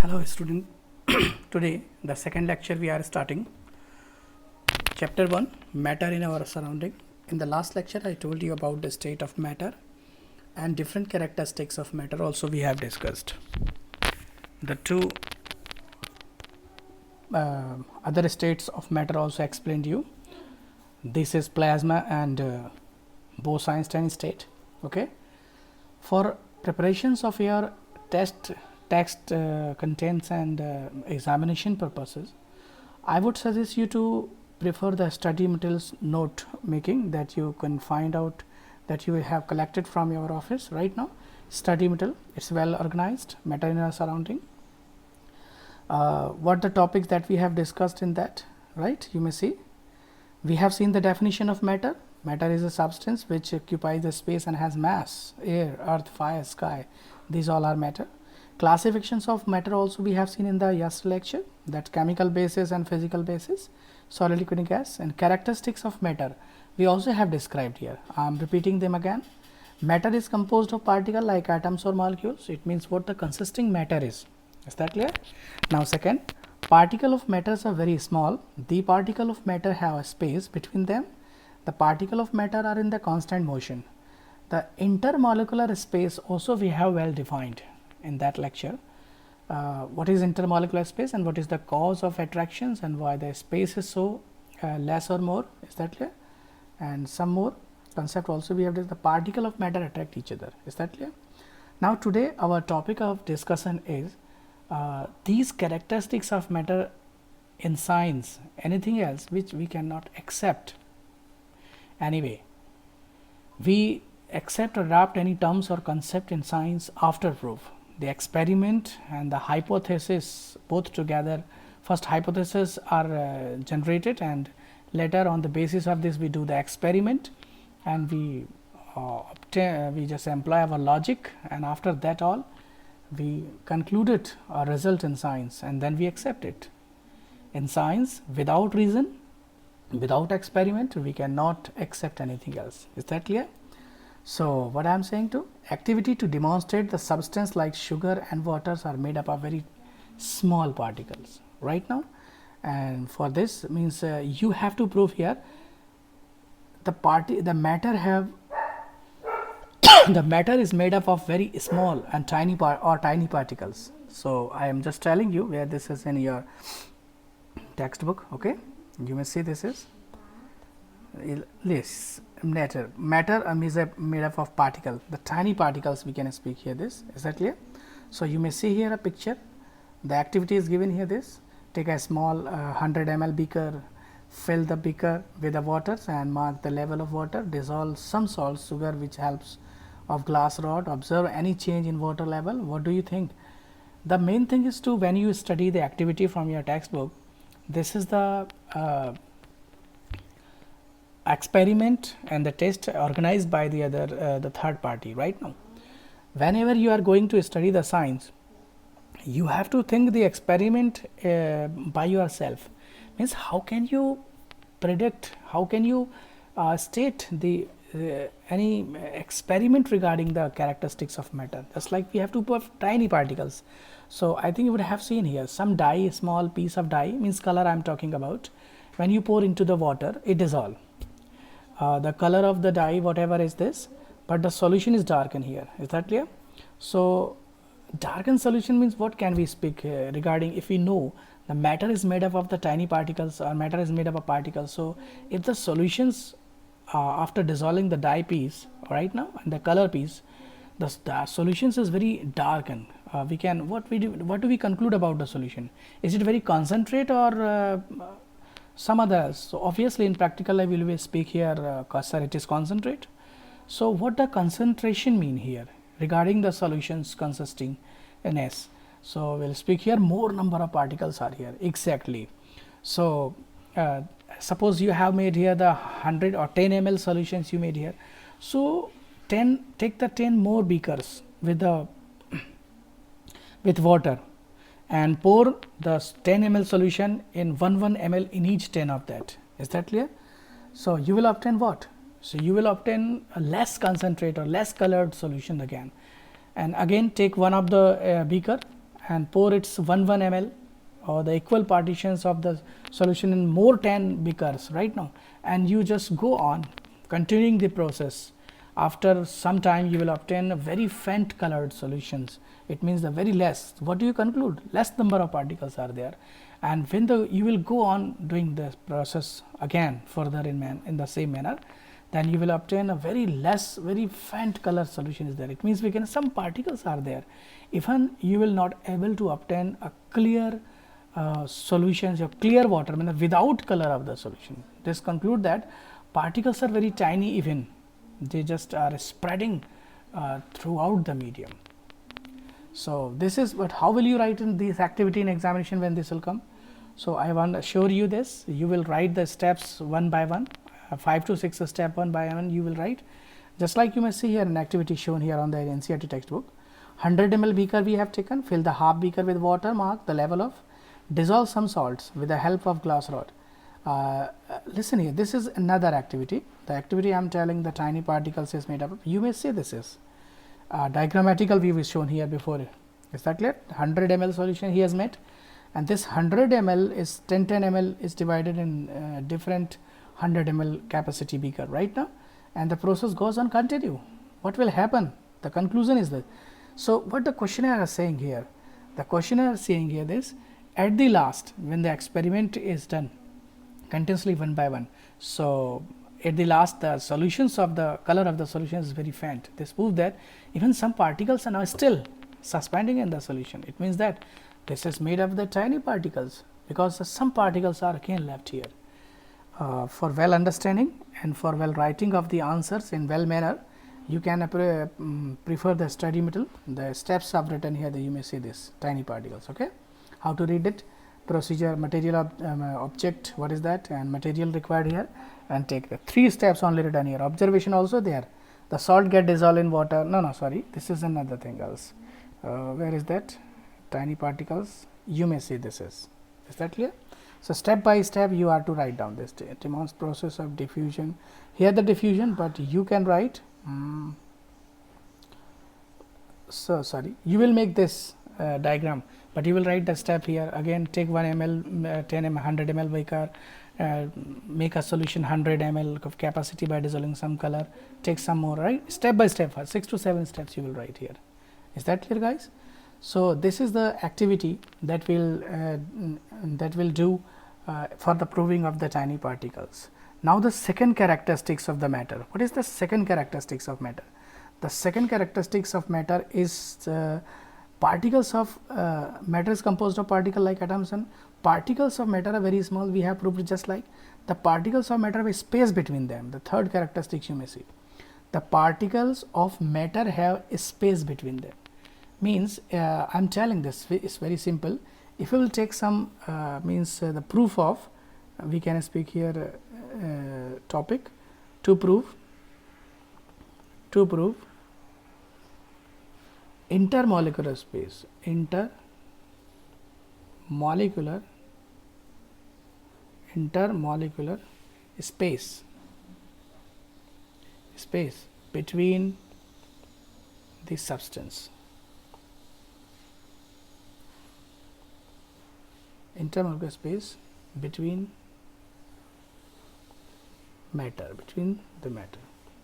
Hello student, today the second lecture we are starting chapter 1 matter in our surrounding. In the last lecture I told you about the state of matter and different characteristics of matter also we have discussed. The two other states of matter also explained you. This is plasma and Bose-Einstein state. Okay, for preparations of your text contents and examination purposes, I would suggest you to prefer the study materials note making that you can find out that you have collected from your office right now. Study material, it's well organized, matter in our surrounding. What the topics that we have discussed in that, right? You may see we have seen the definition of matter. Matter is a substance which occupies the space and has mass, air, earth, fire, sky. These all are matter. Classifications of matter also we have seen in the yesterday lecture, that chemical basis and physical basis, solid, liquid, and gas. And characteristics of matter we also have described here. I am repeating them again. Matter is composed of particles like atoms or molecules. It means what the consisting matter is. Is that clear? Now second, particle of matters are very small. The particle of matter have a space between them. The particle of matter are in the constant motion. The intermolecular space also we have well defined in that lecture. What is intermolecular space and what is the cause of attractions and why the space is so less or more. Is that clear? And some more concept also we have the particle of matter attract each other. Is that clear? Now today our topic of discussion is these characteristics of matter in science, anything else which we cannot accept. Anyway, we accept or adopt any terms or concept in science after proof. The experiment and the hypothesis both together, first hypotheses are generated and later on the basis of this we do the experiment and we just employ our logic, and after that all we concluded a result in science and then we accept it. In science, without reason, without experiment, we cannot accept anything else. Is that clear? So what I am saying to activity to demonstrate the substance like sugar and waters are made up of very small particles right now, and for this means you have to prove here the matter have the matter is made up of very small and tiny tiny particles. So I am just telling you where this is in your textbook. Okay, you may see this is this matter is made up of particle, the tiny particles we can speak here. This is that clear? So you may see here a picture, the activity is given here. This take a small 100 ml beaker, fill the beaker with the water and mark the level of water, dissolve some salt, sugar which helps of glass rod, observe any change in water level. What do you think? The main thing is to, when you study the activity from your textbook, this is the experiment and the test organized by the other the third party. Right now, whenever you are going to study the science, you have to think the experiment by yourself. Means how can you predict, how can you state the any experiment regarding the characteristics of matter, just like we have to put tiny particles. So I think you would have seen here some dye, small piece of dye, means color I am talking about. When you pour into the water, it dissolves. The color of the dye, whatever is this, but the solution is darkened here. Is that clear? So darkened solution means what can we speak regarding, if we know the matter is made up of the tiny particles or matter is made up of particles. So if the solutions after dissolving the dye piece right now and the color piece, the solutions is very darkened, we can what do we conclude about the solution? Is it very concentrate or some others? So obviously in practical I will speak here sir, it is concentrate. So what the concentration mean here regarding the solutions consisting in S? So we'll speak here more number of particles are here exactly. So suppose you have made here the 100 or 10 ml solutions you made here. So take the 10 more beakers with the with water and pour the 10 ml solution in 1 ml in each 10 of that. Is that clear? So you will obtain what? So you will obtain a less concentrate or less colored solution again, and again take one of the beaker and pour its 1 ml or the equal partitions of the solution in more 10 beakers right now, and you just go on continuing the process. After some time you will obtain a very faint colored solutions. It means the very less, what do you conclude, less number of particles are there, and when you will go on doing this process again further in the same manner, then you will obtain a very less, very faint color solution is there. It means we can, some particles are there, even you will not able to obtain a clear solutions or clear water, I mean without color of the solution. This conclude that particles are very tiny, even they just are spreading throughout the medium. So this is, but how will you write in this activity in examination when this will come? So I want to show you this. You will write the steps one by one, 5 to 6 step one by one you will write, just like you may see here an activity shown here on the NCERT textbook. 100 ml beaker we have taken, fill the half beaker with water, mark the level of, dissolve some salts with the help of glass rod. Listen here, this is another activity. The activity I am telling the tiny particles is made up of, you may say this is diagrammatical view is shown here before. Is that clear? 100 ml solution he has made, and this 100 ml is 10 ml is divided in different 100 ml capacity beaker right now, and the process goes on continue. What will happen? The conclusion is that. So what the questionnaire is saying here, the questionnaire is saying here this, at the last when the experiment is done continuously one by one, so at the last the solutions of the color of the solution is very faint. This proves that even some particles are now still suspending in the solution. It means that this is made of the tiny particles, because some particles are again left here. For well understanding and for well writing of the answers in well manner, you can prefer the study material. The steps are written here, that you may see this tiny particles. Okay, how to read it, procedure, material object, what is that, and material required here, and take the 3 steps only written here. Observation also there, the salt get dissolved in water, no sorry, this is another thing else. Where is that, tiny particles, you may see this is that clear? So step by step you are to write down this demonstrates process of diffusion, here the diffusion, but you can write so sorry, you will make this diagram, but you will write the step here again. Take 1 ml 10 ml 100 ml beaker, make a solution 100 ml of capacity by dissolving some color, take some more, right, step by step, 6 to 7 steps you will write here. Is that clear, guys? So this is the activity that will do for the proving of the tiny particles. Now the second characteristics of the matter. What is the second characteristics of matter? The second characteristics of matter is particles of matter is composed of particle like atoms, and particles of matter are very small. We have proved just like the particles of matter have a space between them. The third characteristics you may see, the particles of matter have a space between them. Means I am telling this is very simple. If we will take some the proof of, we can speak here topic to prove intermolecular space, intermolecular space between the substance, intermolecular space between matter, between the matter.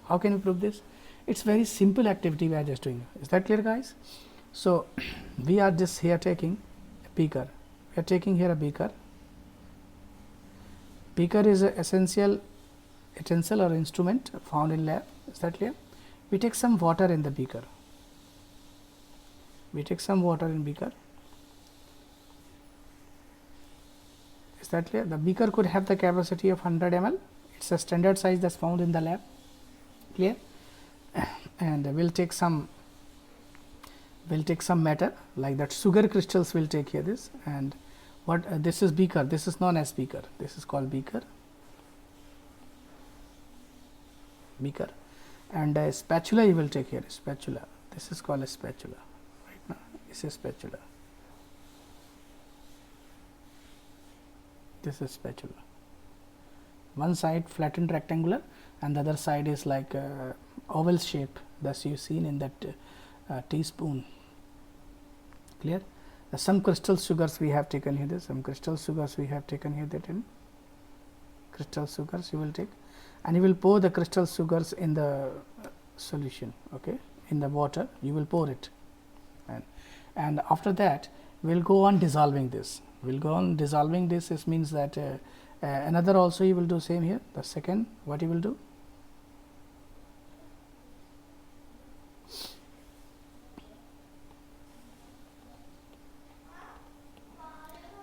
How can we prove this? It's very simple activity we are just doing. Is that clear, guys? So we are just here taking a beaker. We are taking here a beaker. Beaker is an essential utensil or instrument found in lab. Is that clear? We take some water in the beaker. Is that clear? The beaker could have the capacity of 100 ml. It's a standard size that's found in the lab. Clear? And we'll take some matter like that, sugar crystals will take here this, and what this is beaker, this is known as beaker, this is called beaker, and a spatula you will take here, spatula, this is called a spatula, right now this is spatula, one side flattened rectangular and the other side is like oval shape, thus you seen in that teaspoon. Clear? some crystal sugars we have taken here, some crystal sugars we have taken here, that in crystal sugars you will take, and you will pour the crystal sugars in the solution, okay, in the water you will pour it, and after that we will go on dissolving this. We will go on dissolving this. This means that another also you will do same here. The second, what you will do,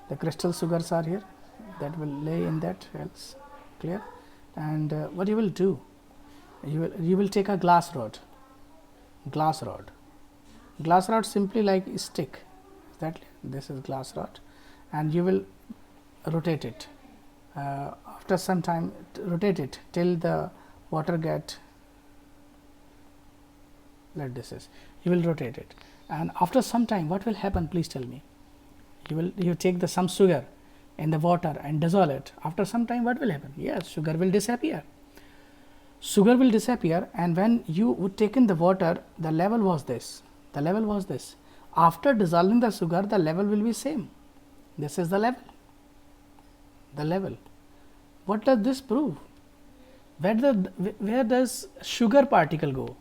the crystal sugars are here, that will lay in that, else clear. And what you will do, you will take a glass rod, simply like a stick, exactly, this is glass rod, and you will rotate it. After some time, rotate it till the water get, let this is, you will rotate it, and after some time what will happen, please tell me. You take the some sugar in the water and dissolve it. After some time what will happen? Yes, sugar will disappear. And when you would take in the water, the level was this. After dissolving the sugar, the level will be same. This is the level. What does this prove? Where does sugar particle go?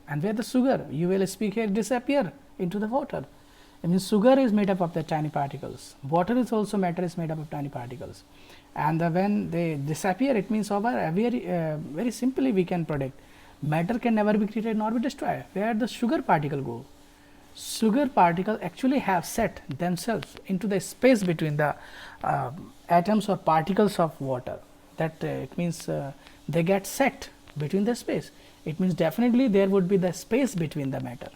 And where the sugar, you will speak here, disappear into the water. I mean, sugar is made up of the tiny particles. Water is also matter, is made up of tiny particles, and when they disappear, it means over very simply we can predict matter can never be created nor be destroyed. Where the sugar particle go? Sugar particle actually have set themselves into the space between the atoms or particles of water. That it means they get set between the space. It means definitely there would be the space between the matter.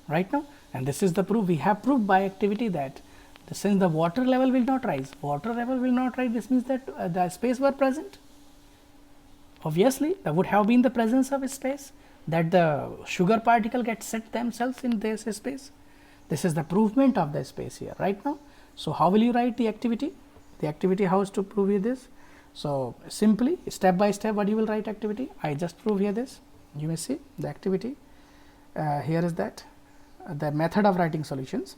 Right now, and this is the proof. We have proved by activity that since the water level will not rise, this means that the space were present. Obviously, there would have been the presence of space, that the sugar particle gets set themselves in this space. This is the provement of the space here right now. So how will you write the activity? The activity, how is to prove you this? So simply step by step, what you will write activity? I just prove here this. You may see the activity. Here is that. The method of writing solutions.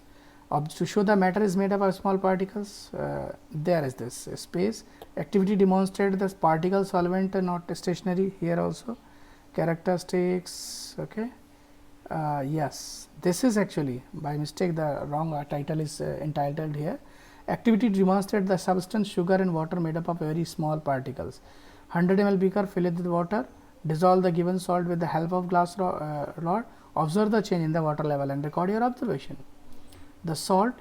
To show the matter is made up of small particles, there is this space. Activity demonstrated the particle solvent not stationary, here also characteristics, okay. Yes, this is actually by mistake the wrong title is entitled here. Activity demonstrated the substance sugar and water made up of very small particles. 100 ml beaker, fill it with water, dissolve the given salt with the help of glass rod, observe the change in the water level and record your observation. The salt,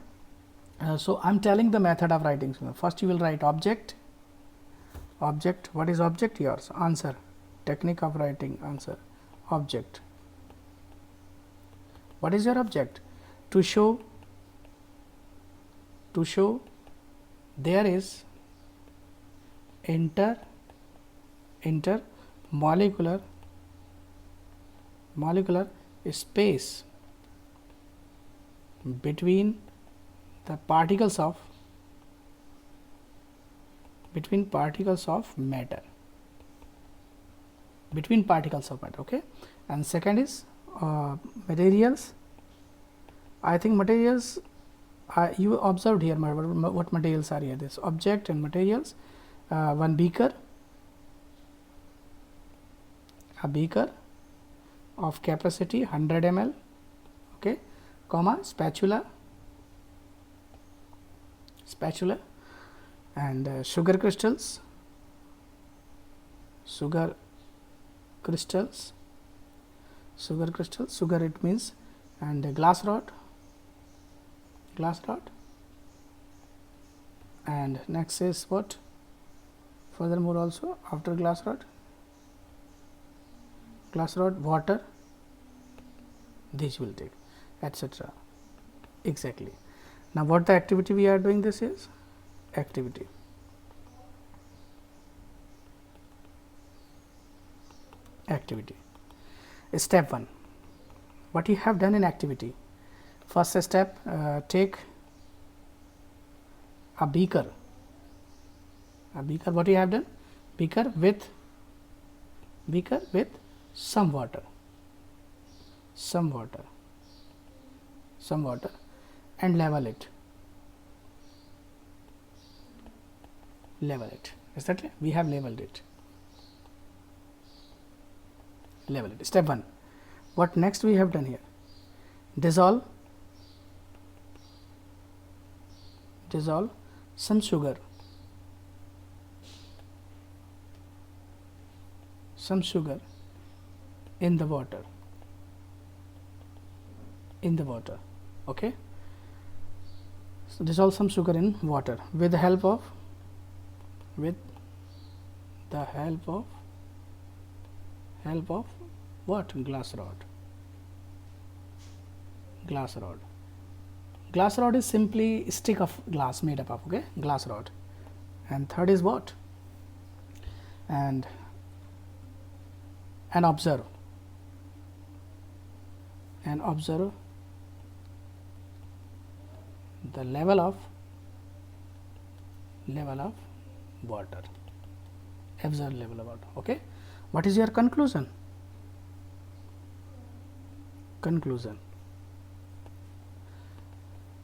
so I am telling the method of writing. First you will write object. What is object? Yours answer, technique of writing answer, object. What is your object? To show there is intermolecular space between the particles of matter, okay. And second is materials. I think materials you observed here what materials are here, this object and materials. One beaker, a beaker of capacity 100 ml, okay, comma spatula and sugar crystals, sugar it means, and glass rod, and next is what, furthermore also after glass rod water, these will take, etc. Exactly. Now what the activity we are doing, this is activity. Step 1, what you have done in activity. First step, take a beaker, what you have done, beaker with some water, and level it. Level it. Is that clear? We have labeled it. Level it. Step 1. What next we have done here? Dissolve some sugar. Some sugar in the water. Okay. So dissolve some sugar in water with the help of what? Glass rod. Glass rod is simply a stick of glass made up of, okay, glass rod. And third is what? And observe the level of water. Observe level of water. Okay. What is your conclusion?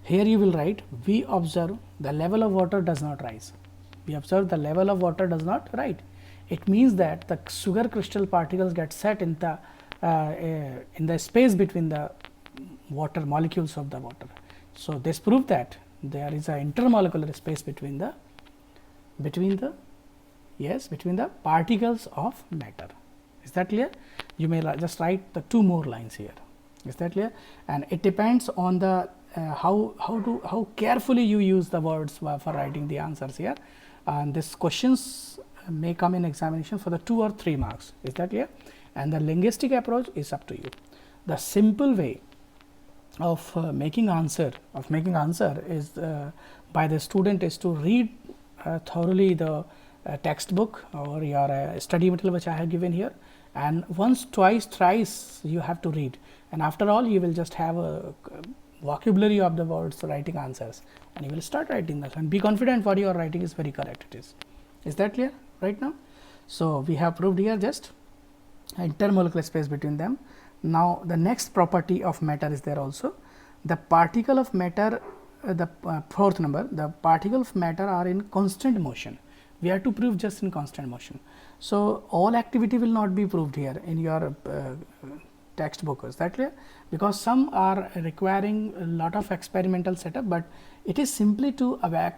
Here you will write, we observe the level of water does not rise. We observe the level of water does not rise. It means that the sugar crystal particles get set in the space between the water molecules of the water. So this proves that there is an intermolecular space between the particles of matter. Is that clear? You may just write the 2 more lines here. Is that clear? And it depends on the how carefully you use the words for writing the answers here. And these questions may come in examination for the 2 or 3 marks. Is that clear? And the linguistic approach is up to you. The simple way of making answer is by the student is to read thoroughly the textbook or your study material which I have given here, and once, twice, thrice you have to read, and after all you will just have a vocabulary of the words writing answers, and you will start writing that and be confident what you are writing is very correct. Is that clear right now? So we have proved here just intermolecular space between them. Now the next property of matter is there also. The particle of matter, the fourth number, the particle of matter are in constant motion. We have to prove just in constant motion. So all activity will not be proved here in your textbook. Is that clear? Because some are requiring a lot of experimental setup, but it is simply to awake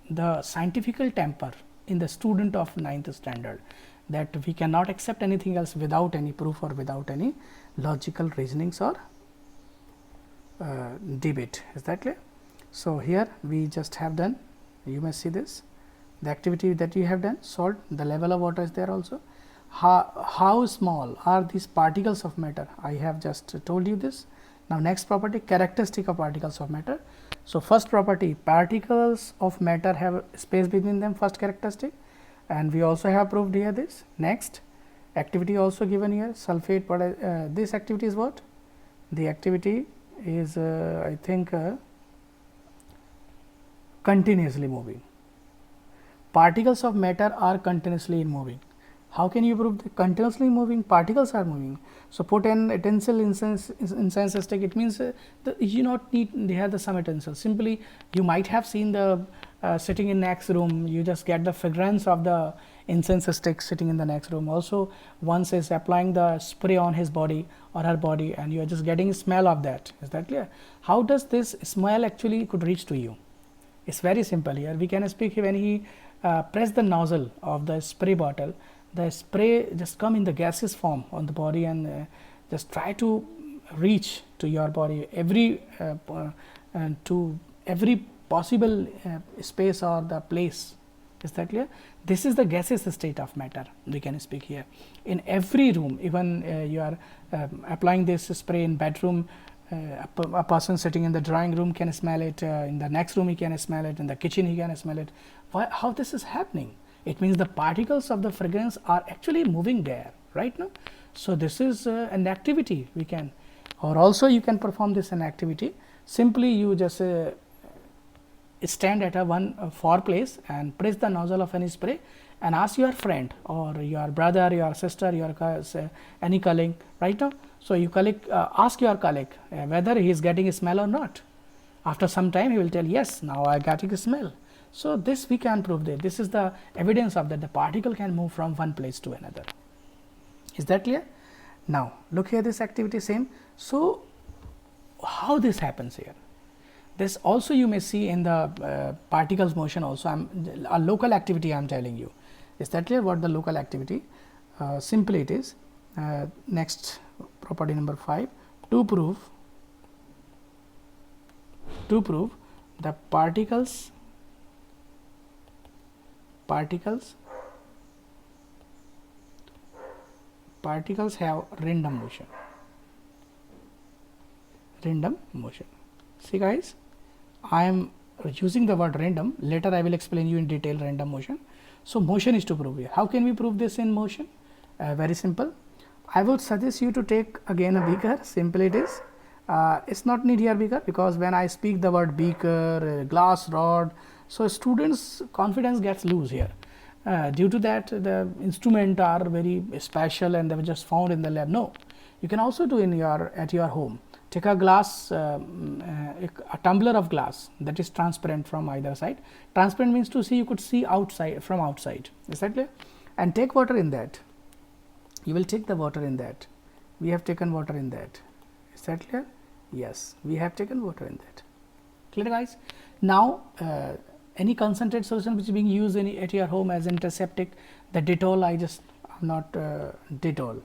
the scientific temper in the student of 9th standard, that we cannot accept anything else without any proof or without any logical reasonings or debate. Is that clear? So here we just have done, you may see this, the activity that you have done, solved. The level of water is there also. How small are these particles of matter? I have just told you this. Now next property, characteristic of particles of matter. So first property, particles of matter have space between them, first characteristic, and we also have proved here this. Next activity also given here, sulfate. This activity is what? The activity is I think continuously moving. Particles of matter are continuously moving. How can you prove that continuously moving particles are moving? So put an utensil incense stick. It means you not need they have the some utensil. Simply you might have seen the sitting in next room. You just get the fragrance of the incense stick sitting in the next room. Also, once is applying the spray on his body or her body, and you are just getting smell of that. Is that clear? How does this smell actually could reach to you? It's very simple here. We can speak when he press the nozzle of the spray bottle. The spray just come in the gaseous form on the body and just try to reach to your body to every possible space or the place. Is that clear? This is the gaseous state of matter. We can speak here in every room. Even you are applying this spray in bedroom. A person sitting in the drawing room can smell it. In the next room he can smell it. In the kitchen he can smell it. How this is happening? It means the particles of the fragrance are actually moving there right now. So this is an activity we can, or also you can perform this an activity. Simply you just stand at a far place and press the nozzle of any spray and ask your friend or your brother, your sister, your any colleague right now. So you ask your colleague whether he is getting a smell or not. After some time he will tell, yes, now I got a smell. So this we can prove that this is the evidence of that the particle can move from one place to another. Is that clear? Now look here, this activity same. So how this happens here? This also you may see in the particles motion also. A local activity I am telling you. Is that clear? What the local activity? Simply it is next property number 5, to prove the particles have random motion. See guys, I am using the word random. Later I will explain you in detail random motion. So motion is to prove here. How can we prove this in motion? Very simple. I would suggest you to take again a beaker. Simple it is. It's not need here beaker, because when I speak the word beaker, glass rod, so students confidence gets loose here. Due to that the instrument are very special and they were just found in the lab. No, you can also do at your home. Take a glass, a tumbler of glass that is transparent from either side. Transparent means to see, you could see outside, from outside. Is that clear? And take water in that. You will take the water in that. We have taken water in that. Is that clear? Yes, we have taken water in that. Clear guys? Now any concentrated solution which is being used at your home as antiseptic, the Dettol, Dettol.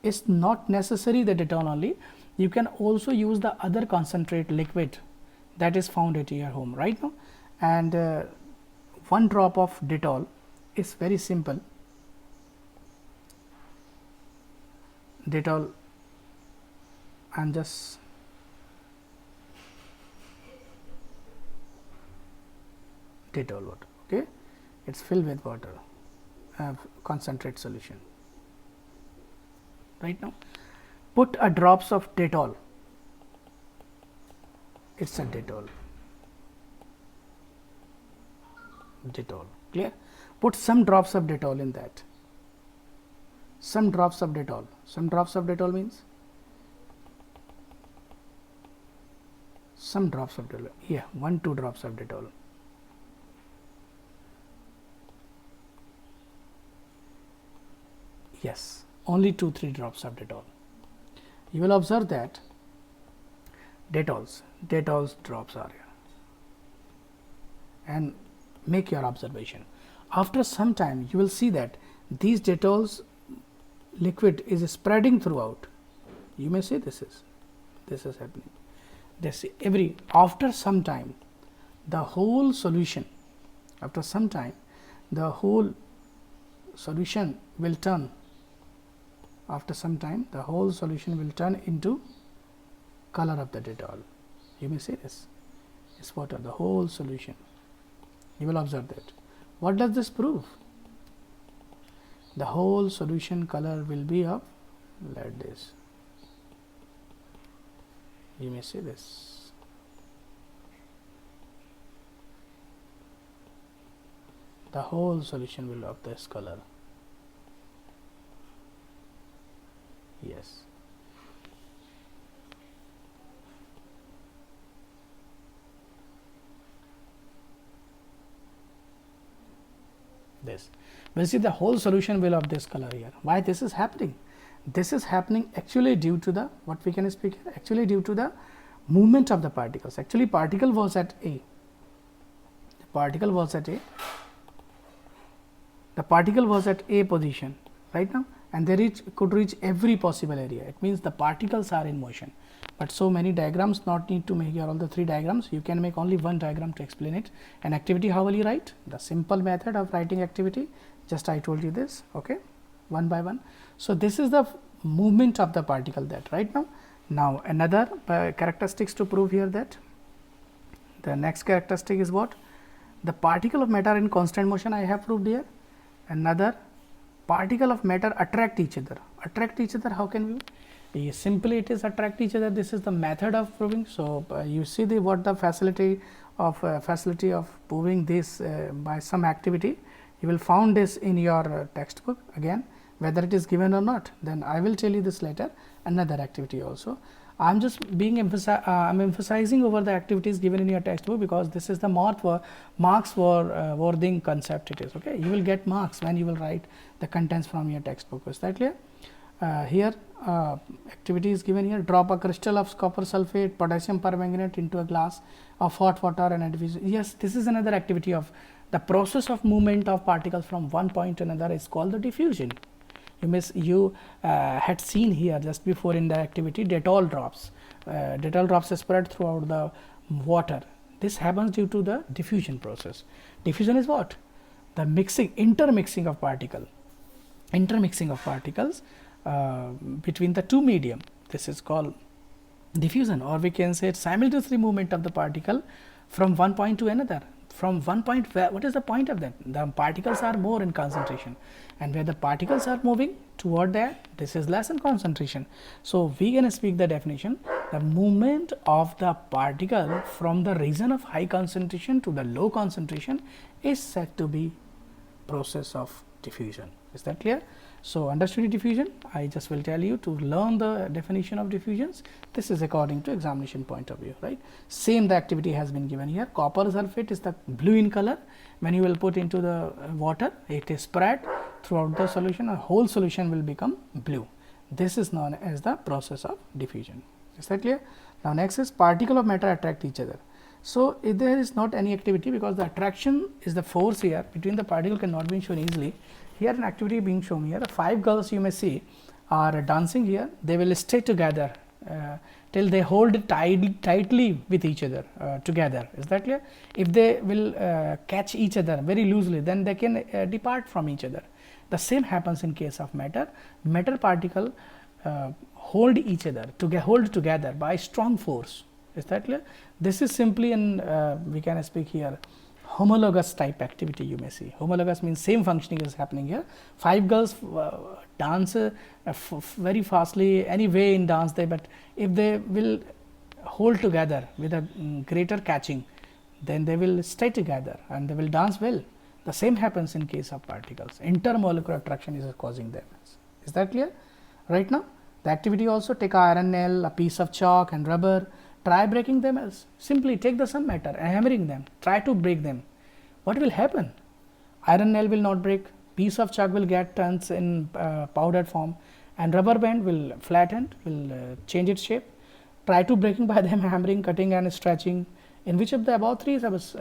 It's not necessary the Dettol only. You can also use the other concentrate liquid that is found at your home right now. And 1 drop of Dettol is very simple. Dettol, I am just Dettol water, okay, it's filled with water, concentrate solution. Right now, put a drops of Dettol. It's a Dettol. Clear? Put some drops of Dettol in that. Some drops of Dettol. Some drops of Dettol means some drops of Dettol. Yeah, 1-2 drops of Dettol. Yes, only 2-3 drops of Dettol. You will observe that Dettol's drops are here, and make your observation. After some time you will see that these Dettol's liquid is spreading throughout. You may say this is happening. After some time the whole solution will turn. After some time the whole solution will turn into color of the Dettol. You may say this is water, the whole solution. You will observe that. What does this prove? The whole solution color will be of like this. You may say this. The whole solution will of this color. Yes. This. We'll see the whole solution will of this color here. Why this is happening? This is happening actually due to the, what we can speak here, actually due to the movement of the particles. Actually particle was at A. The particle was at A position right now, and they could reach every possible area. It means the particles are in motion. But so many diagrams, not need to make here all the 3 diagrams. You can make only 1 diagram to explain it. An activity, how will you write? The simple method of writing activity, just I told you this, okay, one by one. So this is the movement of the particle that right now. Now another characteristics to prove here, that the next characteristic is what? The particle of matter in constant motion I have proved here. Another, particle of matter attract each other. Attract each other, how can we? Simply it is attract each other. This is the method of proving. So you see what the facility of proving this by some activity. You will found this in your textbook again, whether it is given or not. Then I will tell you this later. Another activity also. I'm just I'm emphasizing over the activities given in your textbook, because this is the marks for wording concept it is. Okay, you will get marks when you will write the contents from your textbook. Is that clear? Here activity is given here: drop a crystal of copper sulfate, potassium permanganate into a glass of hot water and a diffusion. Yes, this is another activity of the process of movement of particles from one point to another is called the diffusion. You had seen here just before in the activity Dettol drops. Dettol drops are spread throughout the water. This happens due to the diffusion process. Diffusion is what? The intermixing of particles between the two medium. This is called diffusion, or we can say simultaneous movement of the particle from one point to another. From one point, what is the point of that? The particles are more in concentration, and where the particles are moving toward that, this is less in concentration. So we can speak the definition: the movement of the particle from the region of high concentration to the low concentration is said to be process of diffusion. Is that clear? So understood diffusion. I just will tell you to learn the definition of diffusions. This is according to examination point of view, right? Same the activity has been given here. Copper sulfate is the blue in color. When you will put into the water, it is spread throughout the solution. A whole solution will become blue. This is known as the process of diffusion. Is that clear? Now next is particle of matter attract each other. So if there is not any activity, because the attraction is the force here between the particle cannot be shown easily. Here an activity being shown here. 5 girls you may see are dancing here. They will stay together till they hold tightly with each other together. Is that clear? If they will catch each other very loosely, then they can depart from each other. The same happens in case of matter. Matter particle hold each other hold together by strong force. Is that clear? This is simply an we can speak here homologous type activity. You may see homologous means same functioning is happening here. 5 girls dance very fastly anyway in dance they, but if they will hold together with a greater catching, then they will stay together and they will dance well. The same happens in case of particles. Intermolecular attraction is causing them. Is that clear? Right now the activity also: take an iron nail, a piece of chalk and rubber. Try breaking them else. Simply take the some matter and hammering them. Try to break them. What will happen? Iron nail will not break. Piece of chalk will get turns in powdered form, and rubber band will flatten, will change its shape. Try to breaking by them hammering, cutting and stretching. In which of the above three is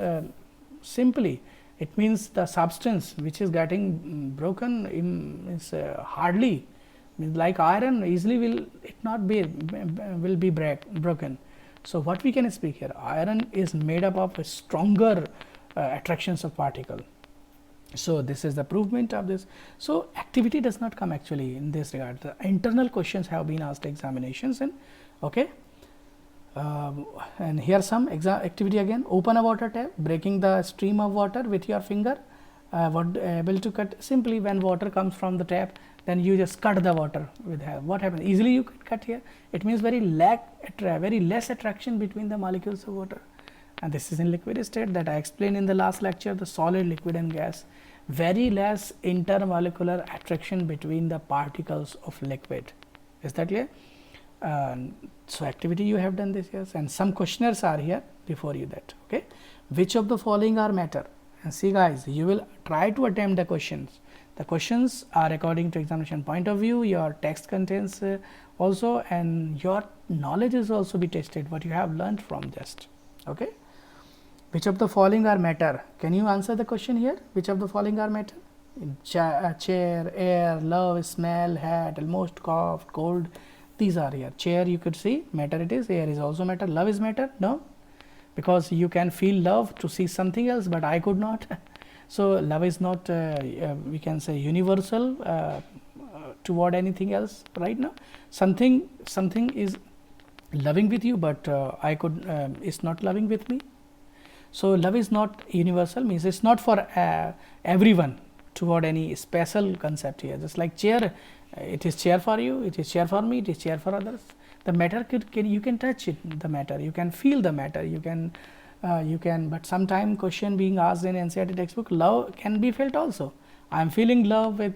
simply it means the substance which is getting broken is hardly, means like iron easily will it not be broken. So what we can speak here, iron is made up of a stronger attractions of particle. So this is the provement of this. So activity does not come actually in this regard. The internal questions have been asked examinations, and okay. And here some activity again: open a water tap, breaking the stream of water with your finger. Able to cut simply when water comes from the tap, then you just cut the water with what happens easily you can cut here. It means very less attraction between the molecules of water, and this is in liquid state that I explained in the last lecture. The solid, liquid and gas, very less intermolecular attraction between the particles of liquid. Is that clear? So activity you have done this, yes, and some questionnaires are here before you that. Okay, which of the following are matter? And see guys, you will try to attempt the questions. The questions are according to examination point of view. Your text contains also, and your knowledge is also be tested what you have learned from just. Okay, which of the following are matter? Can you answer the question here? Which of the following are matter? Chair, air, love, smell, hat, almost, cough, cold. These are here. Chair you could see matter it is. Air is also matter. Love is matter? No, because you can feel love to see something else, but I could not. So love is not we can say universal toward anything else right now. Something is loving with you, but I could is not loving with me. So love is not universal, means it's not for everyone toward any special concept here. Just like chair, it is chair for you, it is chair for me, it is chair for others. The matter you can touch it, the matter, you can feel the matter, you can, but sometime question being asked in NCERT textbook, love can be felt also. I am feeling love with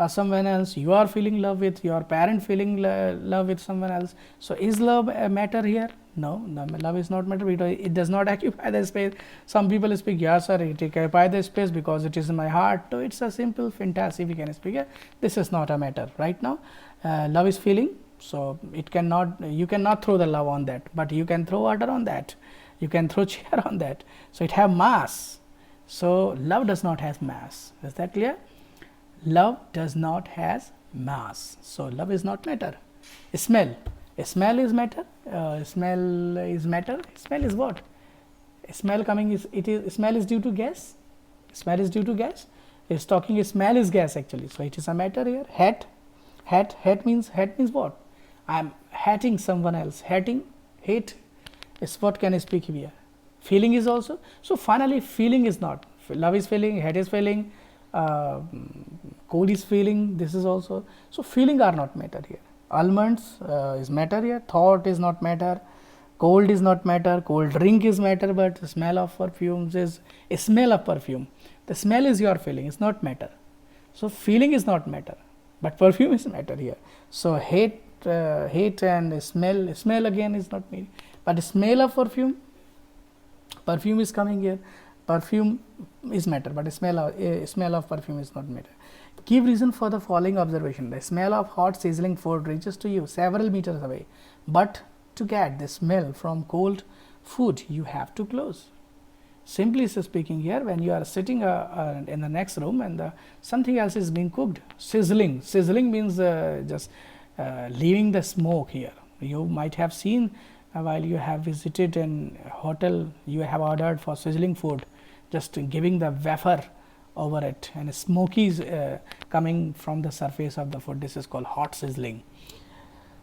someone else, you are feeling love with your parent, feeling love with someone else. So is love a matter here? No, love is not matter because it does not occupy the space. Some people speak, yeah sir, it occupy the space because it is in my heart. So it's a simple fantasy we can speak. This is not a matter right now. Love is feeling, so it cannot, you cannot throw the love on that, but you can throw water on that, you can throw chair on that. So it have mass. So love does not have mass. Is that clear? Love does not has mass. So love is not matter. Smell is matter. Smell is matter. Smell is what? Smell coming is, it is, smell is due to gas. Smell is due to gas. It's talking smell is gas actually. So it is a matter here. Hate means what? I'm hating someone else. Hate is what can I speak here. Feeling is also. So finally feeling is not. Love is feeling, hate is feeling, cold is feeling, this is also. So feeling are not matter here. Almonds is matter here. Thought is not matter. Cold is not matter. Cold drink is matter, but the smell of perfumes is a smell of perfume. The smell is your feeling, it's not matter. So feeling is not matter, but perfume is matter here. So hate and smell again is not me, but smell of perfume is coming here. Perfume is matter, but smell of perfume is not matter. Give reason for the following observation. The smell of hot sizzling food reaches to you several meters away, but to get the smell from cold food you have to close. Simply speaking here, when you are sitting in the next room and something else is being cooked, sizzling means just leaving the smoke here. You might have seen while you have visited an hotel, you have ordered for sizzling food, just giving the vapor over it and smoky is coming from the surface of the food. This is called hot sizzling.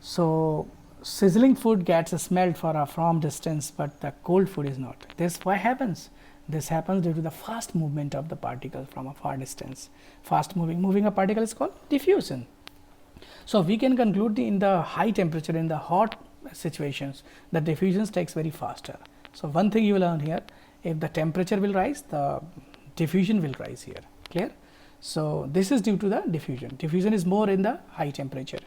So sizzling food gets smelled from distance, but the cold food is not. This why happens? This happens due to the fast movement of the particle from a far distance. Fast moving a particle is called diffusion. So we can conclude in the high temperature, in the hot situations, the diffusion takes very faster. So one thing you will learn here, if the temperature will rise, the diffusion will rise here. Clear? So this is due to the diffusion. Diffusion is more in the high temperature.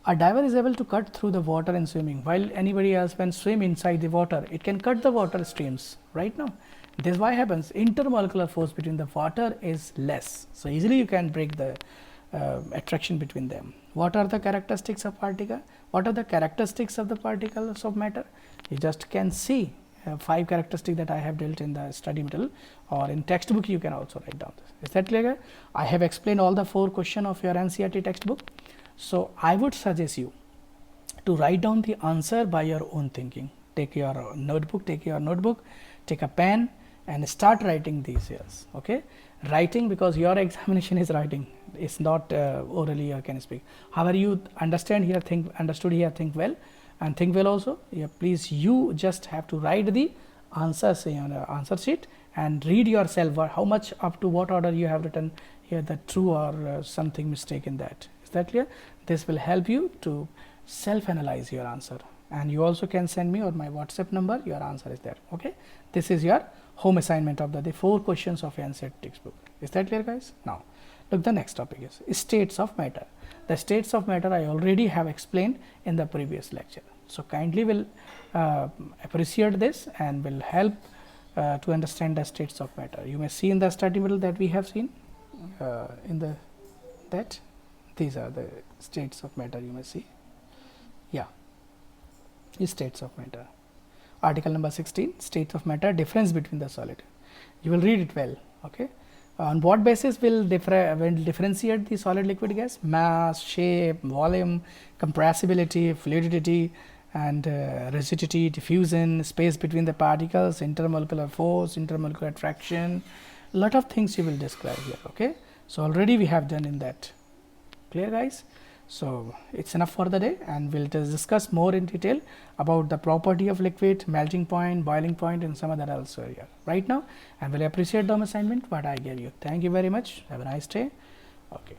A diver is able to cut through the water in swimming, while anybody else when swim inside the water, it can cut the water streams right now. This why happens, intermolecular force between the water is less. So easily you can break the attraction between them. What are the characteristics of particle? What are the characteristics of the particles of matter? You just can see 5 characteristics that I have dealt in the study material, or in textbook you can also write down this. Is that clear? I have explained all the 4 questions of your NCERT textbook. So I would suggest you to write down the answer by your own thinking. Take your notebook, take a pen and start writing these years. Okay, writing, because your examination is writing, it's not orally you can speak. However, you understood here, think well, and think well also. Yeah, please, you just have to write the answers on the answer sheet and read yourself how much up to what order you have written here, the true or something mistake in that. Is that clear? This will help you to self-analyze your answer, and you also can send me on my WhatsApp number, your answer is there. Okay, this is your home assignment of the 4 questions of NCERT textbook. Is that clear, guys? Now look, the next topic is states of matter. The states of matter I already have explained in the previous lecture, so kindly will appreciate this and will help to understand the states of matter. You may see in the study material that we have seen that these are the states of matter. You may see, yeah, states of matter. Article number 16, states of matter, difference between the solid. You will read it well. Okay, on what basis will differentiate the solid liquid gas? Mass, shape, volume, compressibility, fluidity, and rigidity, diffusion, space between the particles, intermolecular force, intermolecular attraction. Lot of things you will describe here. Okay, so already we have done in that. Clear, guys? So it's enough for the day, and we'll discuss more in detail about the property of liquid, melting point, boiling point, and some other else area right now, and we'll appreciate the assignment what I gave you. Thank you very much. Have a nice day. Okay.